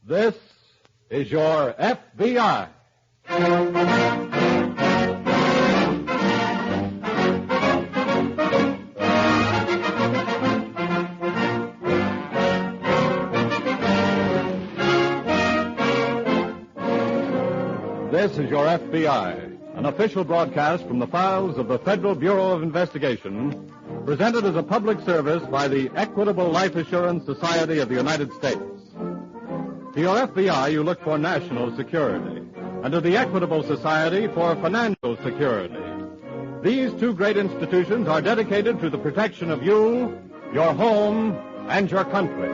This is your FBI. This is your FBI, an official broadcast from the files of the Federal Bureau of Investigation, presented as a public service by the Equitable Life Assurance Society of the United States. To your FBI, you look for national security, and to the Equitable Society for financial security. These two great institutions are dedicated to the protection of you, your home, and your country.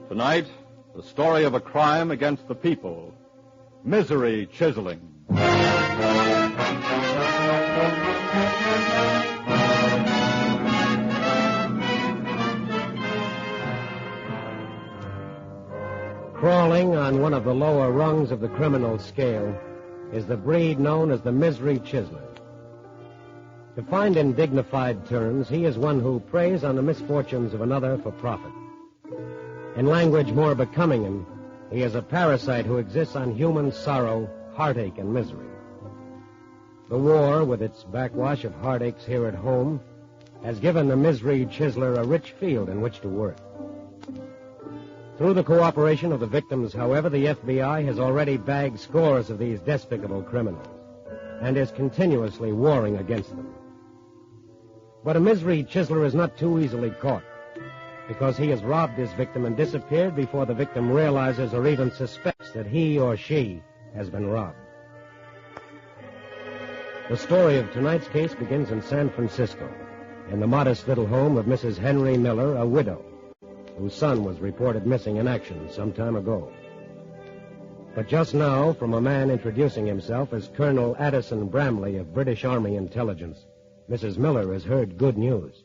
Tonight, the story of a crime against the people, misery chiseling. Crawling on one of the lower rungs of the criminal scale is the breed known as the misery chiseler. Defined in dignified terms, he is one who preys on the misfortunes of another for profit. In language more becoming him, he is a parasite who exists on human sorrow, heartache, and misery. The war, with its backwash of heartaches here at home, has given the misery chiseler a rich field in which to work. Through the cooperation of the victims, however, the FBI has already bagged scores of these despicable criminals and is continuously warring against them. But a misery chiseler is not too easily caught, because he has robbed his victim and disappeared before the victim realizes or even suspects that he or she has been robbed. The story of tonight's case begins in San Francisco, in the modest little home of Mrs. Henry Miller, a widow, whose son was reported missing in action some time ago. But just now, from a man introducing himself as Colonel Addison Bramley of British Army Intelligence, Mrs. Miller has heard good news.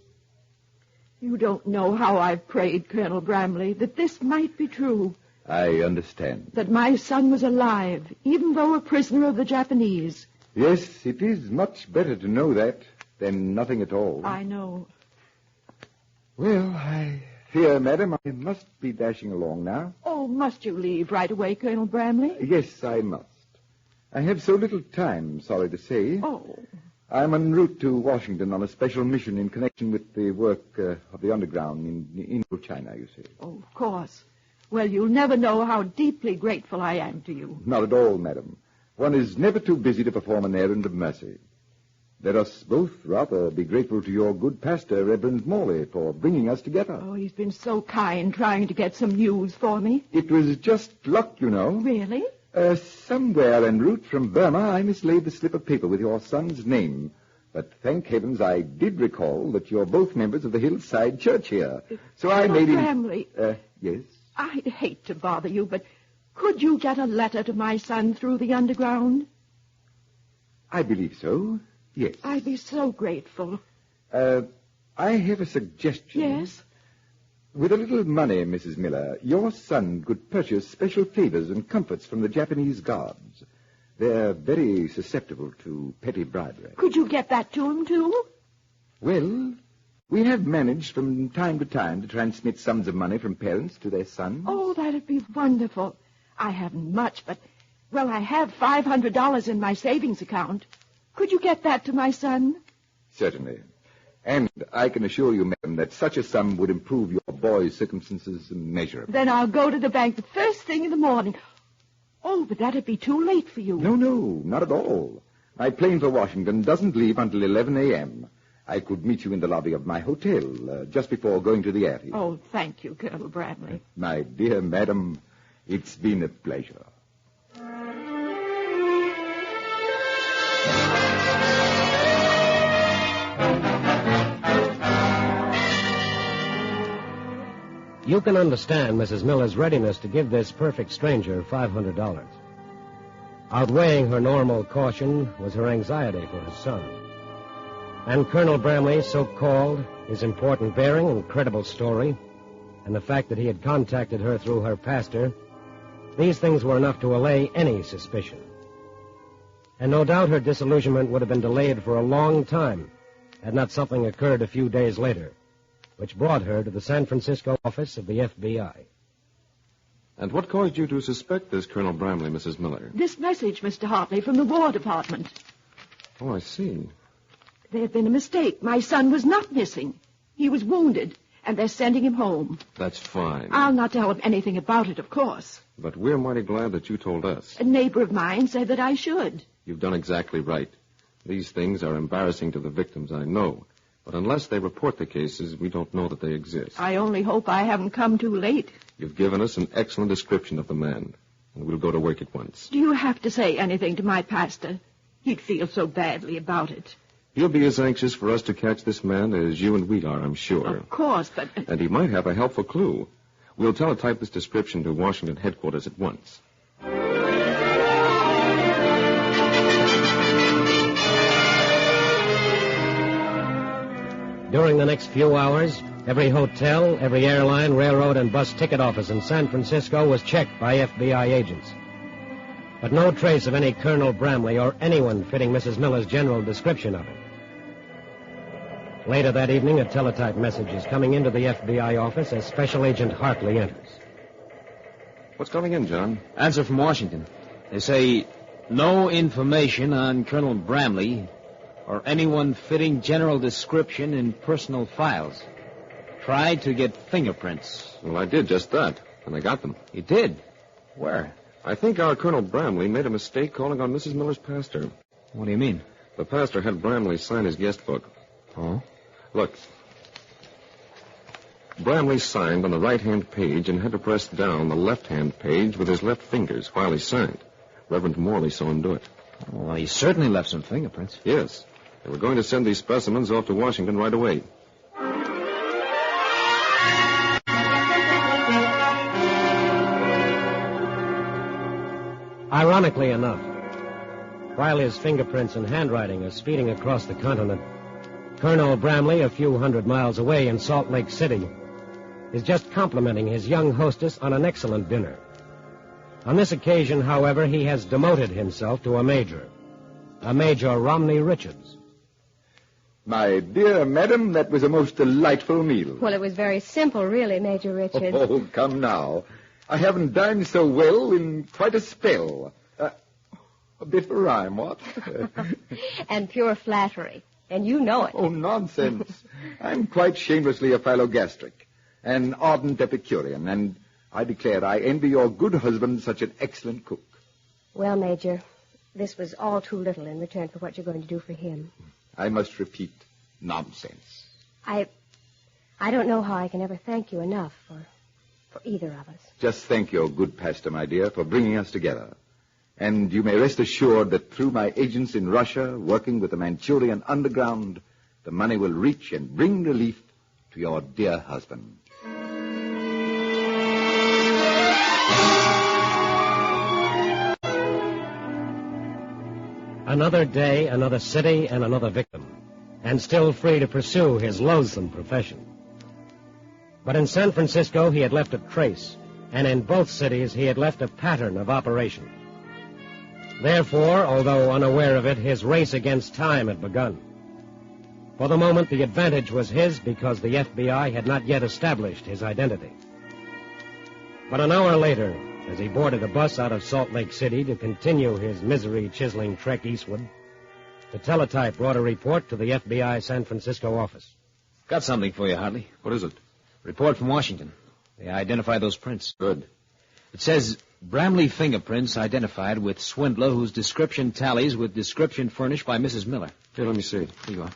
You don't know how I've prayed, Colonel Bramley, that this might be true. I understand. That my son was alive, even though a prisoner of the Japanese. Yes, it is much better to know that than nothing at all. I know. Well, I fear, madam, I must be dashing along now. Oh, must you leave right away, Colonel Bramley? Yes, I must. I have so little time, sorry to say. Oh. I'm en route to Washington on a special mission in connection with the work of the underground in Indochina, you see. Oh, of course. Well, you'll never know how deeply grateful I am to you. Not at all, madam. One is never too busy to perform an errand of mercy. Let us both rather be grateful to your good pastor, Reverend Morley, for bringing us together. Oh, he's been so kind trying to get some news for me. It was just luck, you know. Really? Somewhere en route from Burma, I mislaid the slip of paper with your son's name. But thank heavens I did recall that you're both members of the Hillside Church here. So I made him... Bramley. Yes? I'd hate to bother you, but could you get a letter to my son through the underground? I believe so, yes. I'd be so grateful. I have a suggestion. Yes? With a little money, Mrs. Miller, your son could purchase special favors and comforts from the Japanese guards. They're very susceptible to petty bribery. Could you get that to him, too? Well, we have managed from time to time to transmit sums of money from parents to their sons. Oh, that'd be wonderful. I haven't much, but, well, I have $500 in my savings account. Could you get that to my son? Certainly. And I can assure you, madam, that such a sum would improve your boy's circumstances immeasurably. Then I'll go to the bank the first thing in the morning. Oh, but that'd be too late for you. No, not at all. My plane for Washington doesn't leave until 11 a.m. I could meet you in the lobby of my hotel just before going to the airfield. Oh, thank you, Colonel Bramley. My dear madam, it's been a pleasure. You can understand Mrs. Miller's readiness to give this perfect stranger $500. Outweighing her normal caution was her anxiety for his son. And Colonel Bramley's so-called, his important bearing and credible story, and the fact that he had contacted her through her pastor, these things were enough to allay any suspicion. And no doubt her disillusionment would have been delayed for a long time had not something occurred a few days later, which brought her to the San Francisco office of the FBI. And what caused you to suspect this Colonel Bramley, Mrs. Miller? This message, Mr. Hartley, from the War Department. Oh, I see. There had been a mistake. My son was not missing. He was wounded, and they're sending him home. That's fine. I'll not tell him anything about it, of course. But we're mighty glad that you told us. A neighbor of mine said that I should. You've done exactly right. These things are embarrassing to the victims, I know. But unless they report the cases, we don't know that they exist. I only hope I haven't come too late. You've given us an excellent description of the man, and we'll go to work at once. Do you have to say anything to my pastor? He'd feel so badly about it. He'll be as anxious for us to catch this man as you and we are, I'm sure. Of course, but... And he might have a helpful clue. We'll teletype this description to Washington headquarters at once. During the next few hours, every hotel, every airline, railroad, and bus ticket office in San Francisco was checked by FBI agents. But no trace of any Colonel Bramley or anyone fitting Mrs. Miller's general description of him. Later that evening, a teletype message is coming into the FBI office as Special Agent Hartley enters. What's coming in, John? Answer from Washington. They say, no information on Colonel Bramley or anyone fitting general description in personal files. Tried to get fingerprints. Well, I did just that, and I got them. You did? Where? I think our Colonel Bramley made a mistake calling on Mrs. Miller's pastor. What do you mean? The pastor had Bramley sign his guest book. Oh? Look. Bramley signed on the right-hand page and had to press down the left-hand page with his left fingers while he signed. Reverend Morley saw him do it. Well, he certainly left some fingerprints. Yes. They were going to send these specimens off to Washington right away. Ironically enough, while his fingerprints and handwriting are speeding across the continent, Colonel Bramley, a few hundred miles away in Salt Lake City, is just complimenting his young hostess on an excellent dinner. On this occasion, however, he has demoted himself to a Major Romney Richards. My dear madam, that was a most delightful meal. Well, it was very simple, really, Major Richards. Oh, come now. I haven't dined so well in quite a spell. A bit of a rhyme, what? And pure flattery. And you know it. Oh, nonsense. I'm quite shamelessly a philogastric, an ardent Epicurean, and I declare I envy your good husband such an excellent cook. Well, Major, this was all too little in return for what you're going to do for him. I must repeat, nonsense. I don't know how I can ever thank you enough for either of us. Just thank your good pastor, my dear, for bringing us together. And you may rest assured that through my agents in Russia, working with the Manchurian underground, the money will reach and bring relief to your dear husband. Another day, another city, and another victim, and still free to pursue his loathsome profession. But in San Francisco, he had left a trace, and in both cities, he had left a pattern of operation. Therefore, although unaware of it, his race against time had begun. For the moment, the advantage was his because the FBI had not yet established his identity. But an hour later, as he boarded a bus out of Salt Lake City to continue his misery chiseling trek eastward, the teletype brought a report to the FBI San Francisco office. Got something for you, Hartley. What is it? Report from Washington. They identified those prints. Good. It says, Bramley fingerprints identified with swindler whose description tallies with description furnished by Mrs. Miller. Here, let me see. Here you are.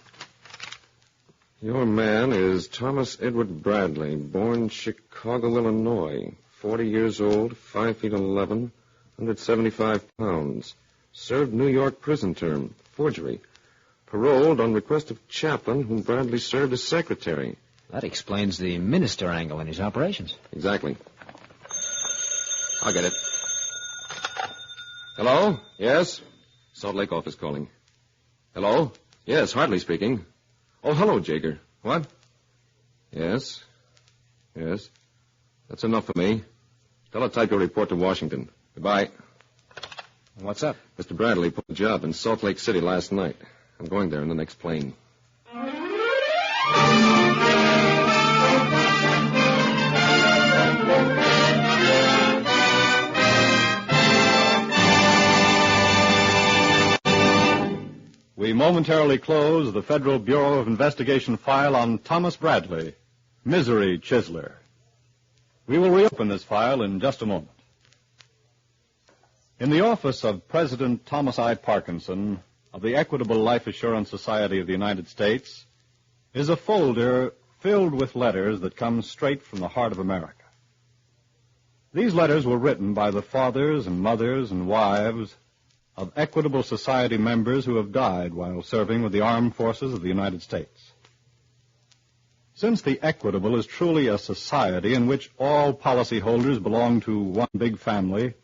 Your man is Thomas Edward Bradley, born Chicago, Illinois, 40 years old, 5 feet 11, 175 pounds. Served New York prison term, forgery. Paroled on request of chaplain whom Bradley served as secretary. That explains the minister angle in his operations. Exactly. I'll get it. Hello? Yes? Salt Lake office calling. Hello? Yes, Hartley speaking. Oh, hello, Jager. What? Yes. Yes. That's enough for me. Teletype your report to Washington. Goodbye. What's up? Mr. Bradley put a job in Salt Lake City last night. I'm going there in the next plane. We momentarily close the Federal Bureau of Investigation file on Thomas Bradley, Misery Chiseler. We will reopen this file in just a moment. In the office of President Thomas I. Parkinson of the Equitable Life Assurance Society of the United States is a folder filled with letters that come straight from the heart of America. These letters were written by the fathers and mothers and wives of Equitable Society members who have died while serving with the armed forces of the United States. Since the Equitable is truly a society in which all policyholders belong to one big family,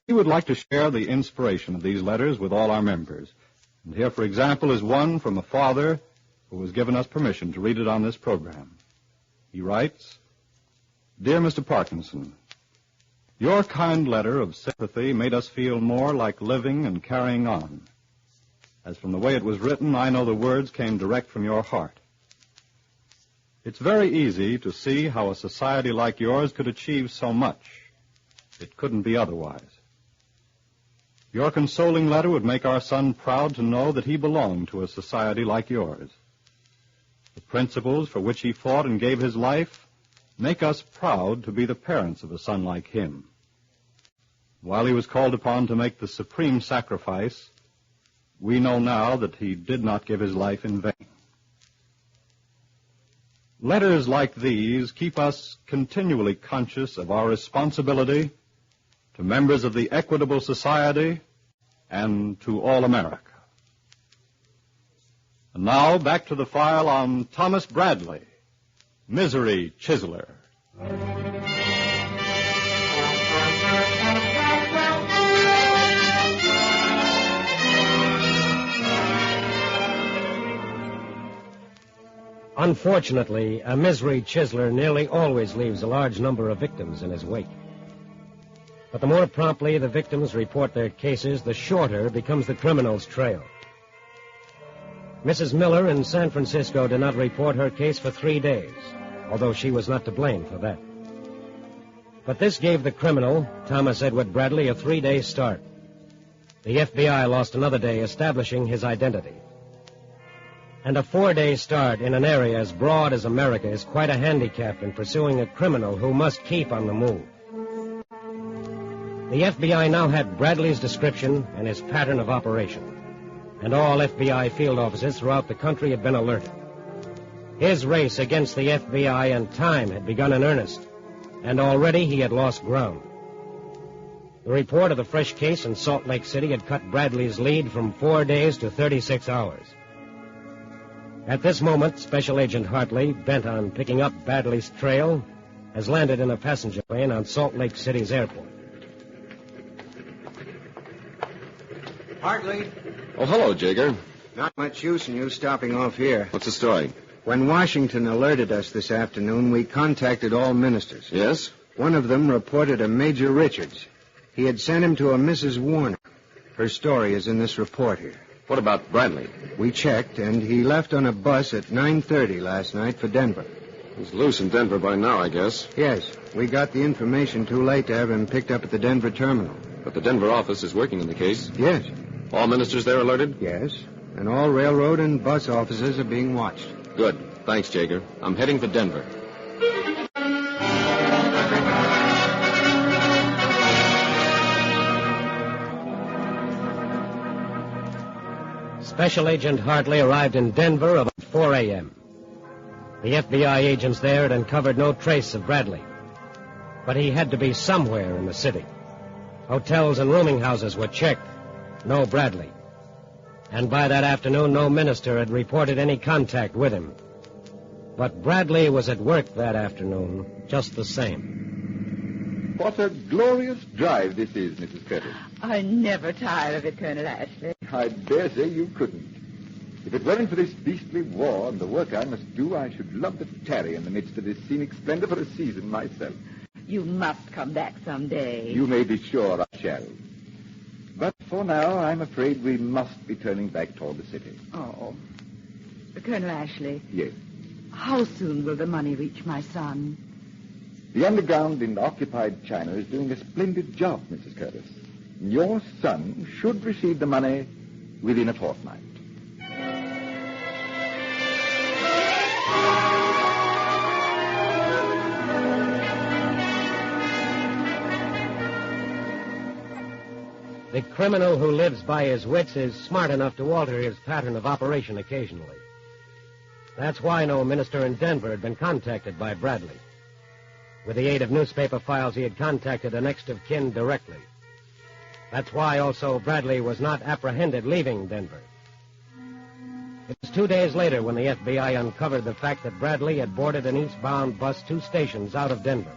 we would like to share the inspiration of these letters with all our members. And here, for example, is one from a father who has given us permission to read it on this program. He writes, "Dear Mr. Parkinson, your kind letter of sympathy made us feel more like living and carrying on. As from the way it was written, I know the words came direct from your heart. It's very easy to see how a society like yours could achieve so much. It couldn't be otherwise. Your consoling letter would make our son proud to know that he belonged to a society like yours. The principles for which he fought and gave his life make us proud to be the parents of a son like him. While he was called upon to make the supreme sacrifice, we know now that he did not give his life in vain." Letters like these keep us continually conscious of our responsibility to members of the Equitable Society and to all America. And now back to the file on Thomas Bradley, Misery Chiseler. Unfortunately, a misery chiseler nearly always leaves a large number of victims in his wake. But the more promptly the victims report their cases, the shorter becomes the criminal's trail. Mrs. Miller in San Francisco did not report her case for 3 days, although she was not to blame for that. But this gave the criminal, Thomas Edward Bradley, a 3-day start. The FBI lost another day establishing his identity. And a 4-day start in an area as broad as America is quite a handicap in pursuing a criminal who must keep on the move. The FBI now had Bradley's description and his pattern of operation, and all FBI field offices throughout the country had been alerted. His race against the FBI and time had begun in earnest, and already he had lost ground. The report of the fresh case in Salt Lake City had cut Bradley's lead from 4 days to 36 hours. At this moment, Special Agent Hartley, bent on picking up Bradley's trail, has landed in a passenger plane on Salt Lake City's airport. Hartley. Oh, hello, Jager. Not much use in you stopping off here. What's the story? When Washington alerted us this afternoon, we contacted all ministers. Yes? One of them reported a Major Richards. He had sent him to a Mrs. Warner. Her story is in this report here. What about Bradley? We checked, and he left on a bus at 9:30 last night for Denver. He's loose in Denver by now, I guess. Yes, we got the information too late to have him picked up at the Denver terminal. But the Denver office is working in the case. Yes. All ministers there alerted? Yes, and all railroad and bus offices are being watched. Good. Thanks, Jager. I'm heading for Denver. Special Agent Hartley arrived in Denver about 4 a.m. The FBI agents there had uncovered no trace of Bradley. But he had to be somewhere in the city. Hotels and rooming houses were checked. No Bradley. And by that afternoon, no minister had reported any contact with him. But Bradley was at work that afternoon, just the same. What a glorious drive this is, Mrs. Curtis. I never tire of it, Colonel Ashley. I dare say you couldn't. If it weren't for this beastly war and the work I must do, I should love to tarry in the midst of this scenic splendor for a season myself. You must come back someday. You may be sure I shall. But for now, I'm afraid we must be turning back toward the city. Oh. Colonel Ashley, Yes. how soon will the money reach my son? The underground in occupied China is doing a splendid job, Mrs. Curtis. Your son should receive the money within a fortnight. The criminal who lives by his wits is smart enough to alter his pattern of operation occasionally. That's why no minister in Denver had been contacted by Bradley. With the aid of newspaper files, he had contacted a next of kin directly. That's why also Bradley was not apprehended leaving Denver. It was 2 days later when the FBI uncovered the fact that Bradley had boarded an eastbound bus 2 stations out of Denver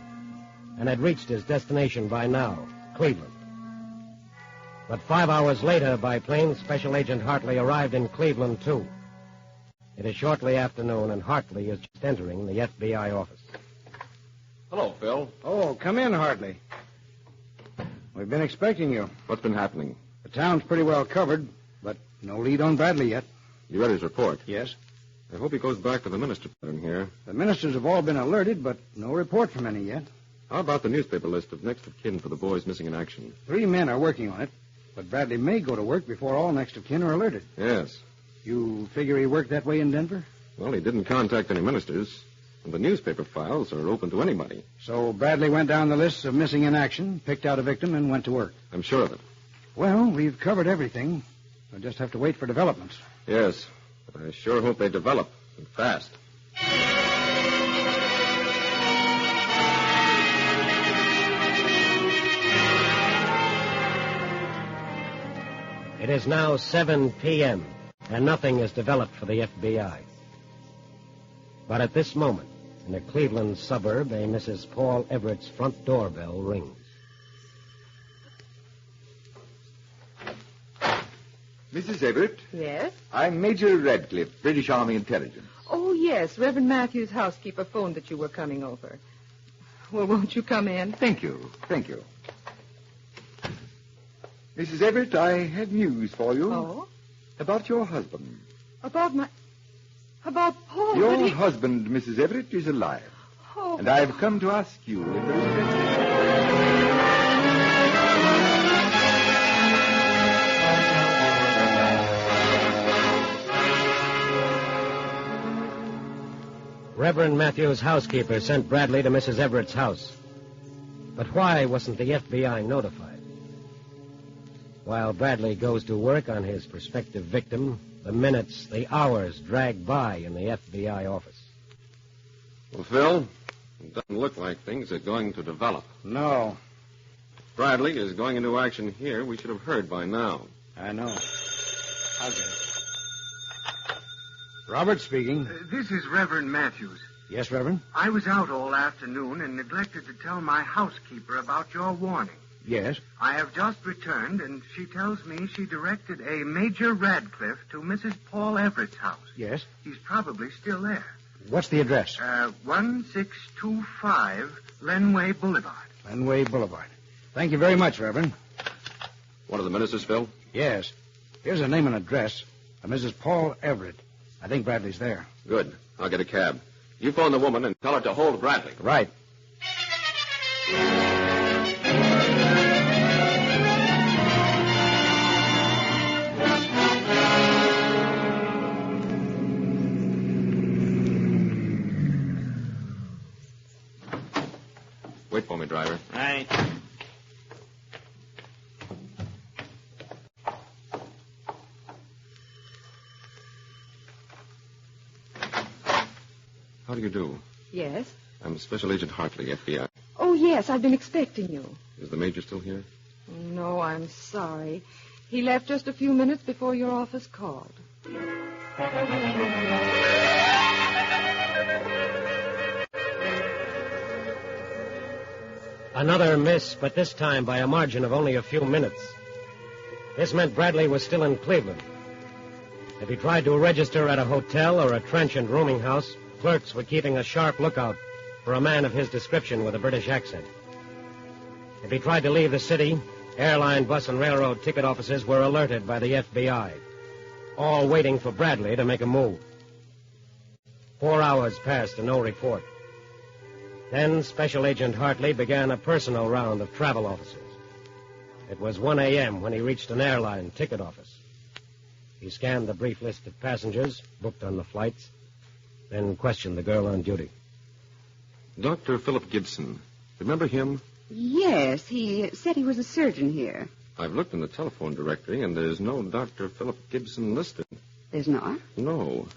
and had reached his destination by now, Cleveland. But 5 hours later, by plane, Special Agent Hartley arrived in Cleveland, too. It is shortly afternoon, and Hartley is just entering the FBI office. Hello, Phil. Oh, come in, Hartley. We've been expecting you. What's been happening? The town's pretty well covered, but no lead on Bradley yet. You read his report? Yes. I hope he goes back to the minister in here. The ministers have all been alerted, but no report from any yet. How about the newspaper list of next of kin for the boys missing in action? 3 men are working on it, but Bradley may go to work before all next of kin are alerted. Yes. You figure he worked that way in Denver? Well, he didn't contact any ministers, and the newspaper files are open to anybody. So Bradley went down the lists of missing in action, picked out a victim, and went to work. I'm sure of it. Well, we've covered everything. We'll just have to wait for developments. Yes, but I sure hope they develop, and fast. It is now 7 p.m., and nothing is developed for the FBI. But at this moment, in a Cleveland suburb, a Mrs. Paul Everett's front doorbell rings. Mrs. Everett? Yes? I'm Major Radcliffe, British Army Intelligence. Oh, yes. Reverend Matthews' housekeeper phoned that you were coming over. Well, won't you come in? Thank you. Thank you. Mrs. Everett, I have news for you. Oh? About your husband. About Paul. Your but he... husband, Mrs. Everett, is alive. Oh. And I've come to ask you in the respect... Reverend Matthews' housekeeper sent Bradley to Mrs. Everett's house. But why wasn't the FBI notified? While Bradley goes to work on his prospective victim, the minutes, the hours drag by in the FBI office. Well, Phil, it doesn't look like things are going to develop. No. If Bradley is going into action here, we should have heard by now. I know. I'll get it. Robert speaking. This is Reverend Matthews. Yes, Reverend? I was out all afternoon and neglected to tell my housekeeper about your warning. Yes. I have just returned, and she tells me she directed a Major Radcliffe to Mrs. Paul Everett's house. Yes. He's probably still there. What's the address? 1625 Lenway Boulevard. Lenway Boulevard. Thank you very much, Reverend. One of the ministers, Phil? Yes. Here's a name and address. Mrs. Paul Everett. I think Bradley's there. Good. I'll get a cab. You phone the woman and tell her to hold Bradley. Right. Wait for me, driver. All right. How do you do? Yes? I'm Special Agent Hartley, FBI. Oh, yes. I've been expecting you. Is the major still here? No, I'm sorry. He left just a few minutes before your office called. Another miss, but this time by a margin of only a few minutes. This meant Bradley was still in Cleveland. If he tried to register at a hotel or a trenchant rooming house, clerks were keeping a sharp lookout for a man of his description with a British accent. If he tried to leave the city, Airline, bus, and railroad ticket offices were alerted by the FBI, all waiting for Bradley to make a move. 4 hours passed and no report. Then Special Agent Hartley began a personal round of travel offices. It was 1 a.m. when he reached an airline ticket office. He scanned the brief list of passengers, booked on the flights, then questioned the girl on duty. Dr. Philip Gibson. Remember him? Yes, he said he was a surgeon here. I've looked in the telephone directory, and there's no Dr. Philip Gibson listed. There's not? No.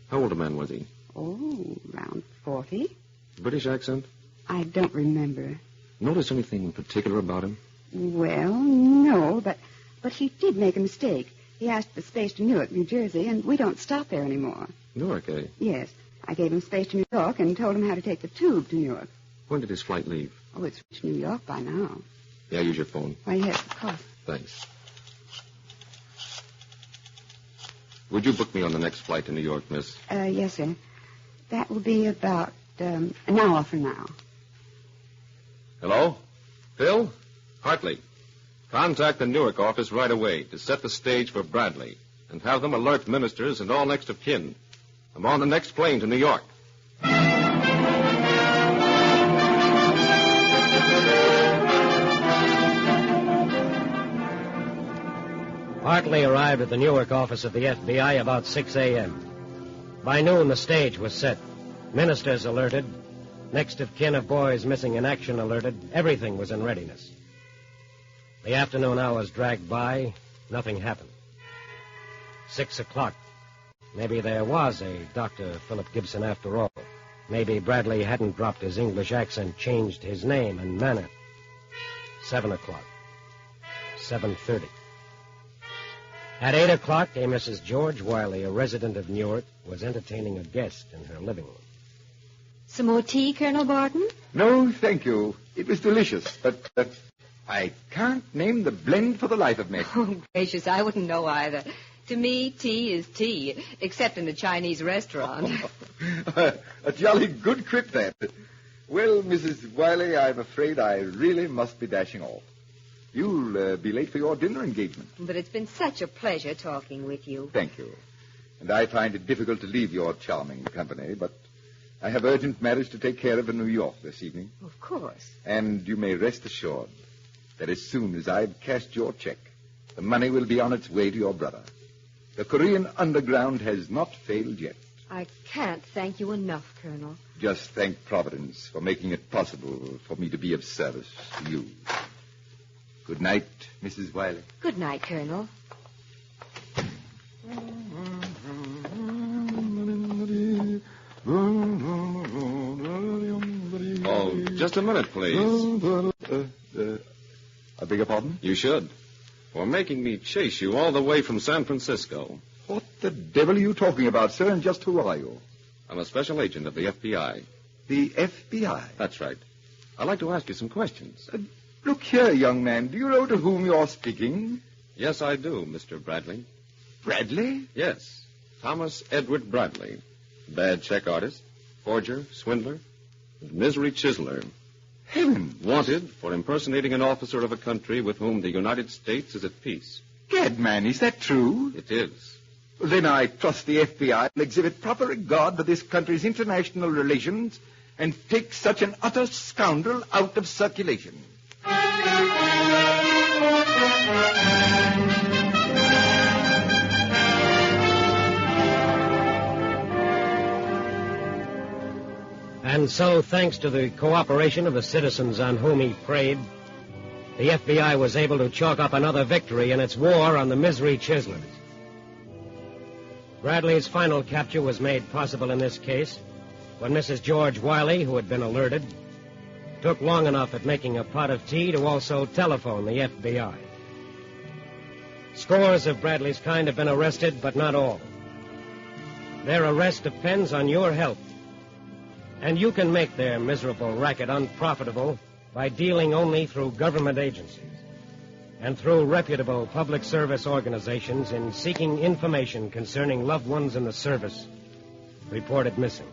How old a man was he? Oh, around 40. British accent? I don't remember. Notice anything in particular about him? Well, no, but he did make a mistake. He asked for space to Newark, New Jersey, and we don't stop there anymore. Newark, eh? Yes. I gave him space to New York and told him how to take the tube to Newark. When did his flight leave? Oh, it's reached New York by now. Yeah, use your phone. Why, yes, of course. Thanks. Would you book me on the next flight to New York, miss? Yes, sir. That will be about an hour from now. Hello? Phil? Hartley. Contact the Newark office right away to set the stage for Bradley and have them alert ministers and all next of kin. I'm on the next plane to New York. Hartley arrived at the Newark office of the FBI about 6 a.m. By noon, the stage was set. Ministers alerted. Next of kin of boys missing in action alerted. Everything was in readiness. The afternoon hours dragged by. Nothing happened. 6 o'clock. Maybe there was a Dr. Philip Gibson after all. Maybe Bradley hadn't dropped his English accent, changed his name and manner. 7 o'clock. 7:30. At 8 o'clock, a Mrs. George Wiley, a resident of Newark, was entertaining a guest in her living room. Some more tea, Colonel Barton? No, thank you. It was delicious, but I can't name the blend for the life of me. Oh, gracious, I wouldn't know either. To me, tea is tea, except in a Chinese restaurant. A jolly good trip, then. Well, Mrs. Wiley, I'm afraid I really must be dashing off. You'll be late for your dinner engagement. But it's been such a pleasure talking with you. Thank you. And I find it difficult to leave your charming company, but I have urgent matters to take care of in New York this evening. Of course. And you may rest assured that as soon as I've cashed your check, the money will be on its way to your brother. The Korean underground has not failed yet. I can't thank you enough, Colonel. Just thank Providence for making it possible for me to be of service to you. Good night, Mrs. Wiley. Good night, Colonel. Oh, just a minute, please. I beg your pardon? You should. For making me chase you all the way from San Francisco. What the devil are you talking about, sir, and just who are you? I'm a special agent of the FBI. The FBI? That's right. I'd like to ask you some questions. Look here, young man. Do you know to whom you're speaking? Yes, I do, Mr. Bradley. Bradley? Yes. Thomas Edward Bradley. Bad check artist, forger, swindler, and misery chiseler. Heavens. Wanted for impersonating an officer of a country with whom the United States is at peace. Gad, man, is that true? It is. Well, then I trust the FBI will exhibit proper regard for this country's international relations and take such an utter scoundrel out of circulation. And so, thanks to the cooperation of the citizens on whom he preyed, the FBI was able to chalk up another victory in its war on the misery chiselers. Bradley's final capture was made possible in this case when Mrs. George Wiley, who had been alerted, took long enough at making a pot of tea to also telephone the FBI. Scores of Bradley's kind have been arrested, but not all. Their arrest depends on your help. And you can make their miserable racket unprofitable by dealing only through government agencies and through reputable public service organizations in seeking information concerning loved ones in the service reported missing.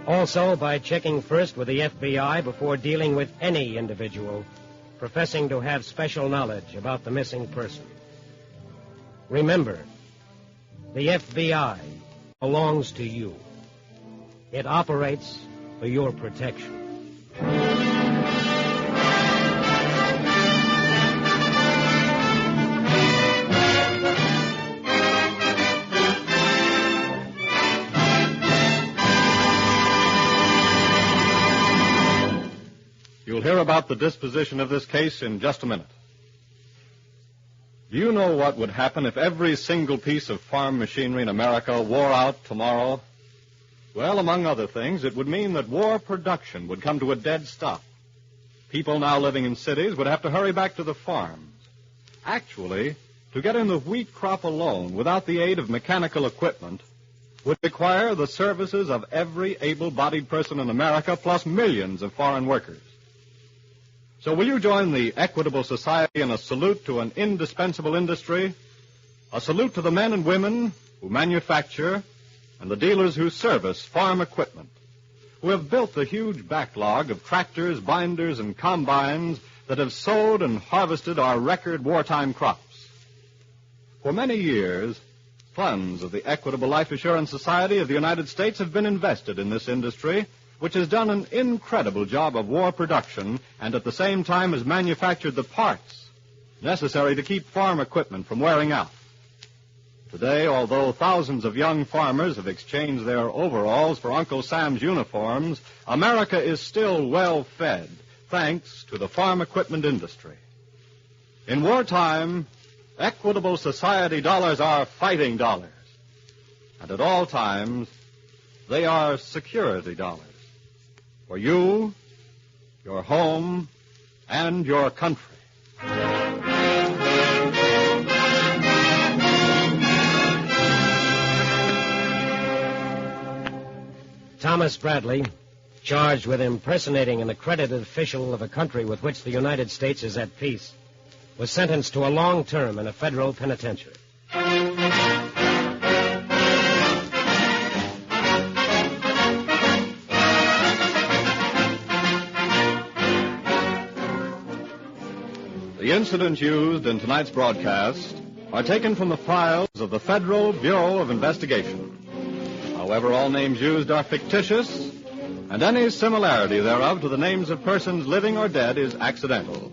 Also by checking first with the FBI before dealing with any individual professing to have special knowledge about the missing person. Remember, the FBI belongs to you. It operates for your protection. You'll hear about the disposition of this case in just a minute. Do you know what would happen if every single piece of farm machinery in America wore out tomorrow? Well, among other things, it would mean that war production would come to a dead stop. People now living in cities would have to hurry back to the farms. Actually, to get in the wheat crop alone without the aid of mechanical equipment would require the services of every able-bodied person in America, plus millions of foreign workers. So will you join the Equitable Society in a salute to an indispensable industry, a salute to the men and women who manufacture and the dealers who service farm equipment, who have built the huge backlog of tractors, binders, and combines that have sowed and harvested our record wartime crops? For many years, funds of the Equitable Life Assurance Society of the United States have been invested in this industry, which has done an incredible job of war production and at the same time has manufactured the parts necessary to keep farm equipment from wearing out. Today, although thousands of young farmers have exchanged their overalls for Uncle Sam's uniforms, America is still well fed, thanks to the farm equipment industry. In wartime, Equitable Society dollars are fighting dollars. And at all times, they are security dollars. For you, your home, and your country. Thomas Bradley, charged with impersonating an accredited official of a country with which the United States is at peace, was sentenced to a long term in a federal penitentiary. The incidents used in tonight's broadcast are taken from the files of the Federal Bureau of Investigation. However, all names used are fictitious, and any similarity thereof to the names of persons living or dead is accidental.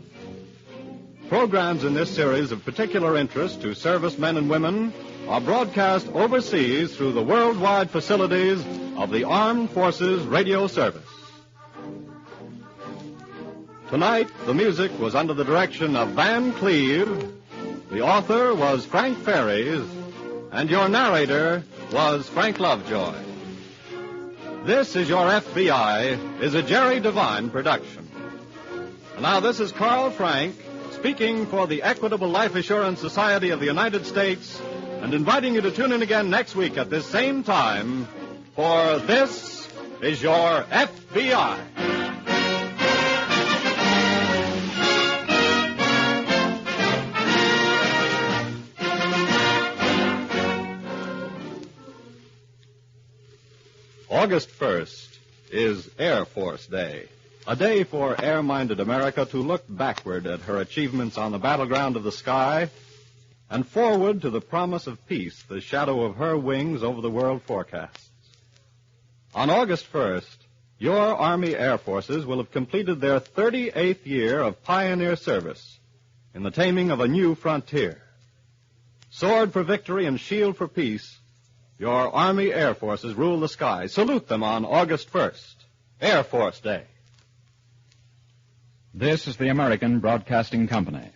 Programs in this series of particular interest to servicemen and women are broadcast overseas through the worldwide facilities of the Armed Forces Radio Service. Tonight, the music was under the direction of Van Cleve, the author was Frank Ferries, and your narrator was Frank Lovejoy. This is Your FBI is a Jerry Devine production. And now this is Carl Frank speaking for the Equitable Life Assurance Society of the United States and inviting you to tune in again next week at this same time for This is Your FBI. August 1st is Air Force Day, a day for air-minded America to look backward at her achievements on the battleground of the sky and forward to the promise of peace, the shadow of her wings over the world forecasts. On August 1st, your Army Air Forces will have completed their 38th year of pioneer service in the taming of a new frontier. Sword for victory and shield for peace, your Army Air Forces rule the sky. Salute them on August 1st, Air Force Day. This is the American Broadcasting Company.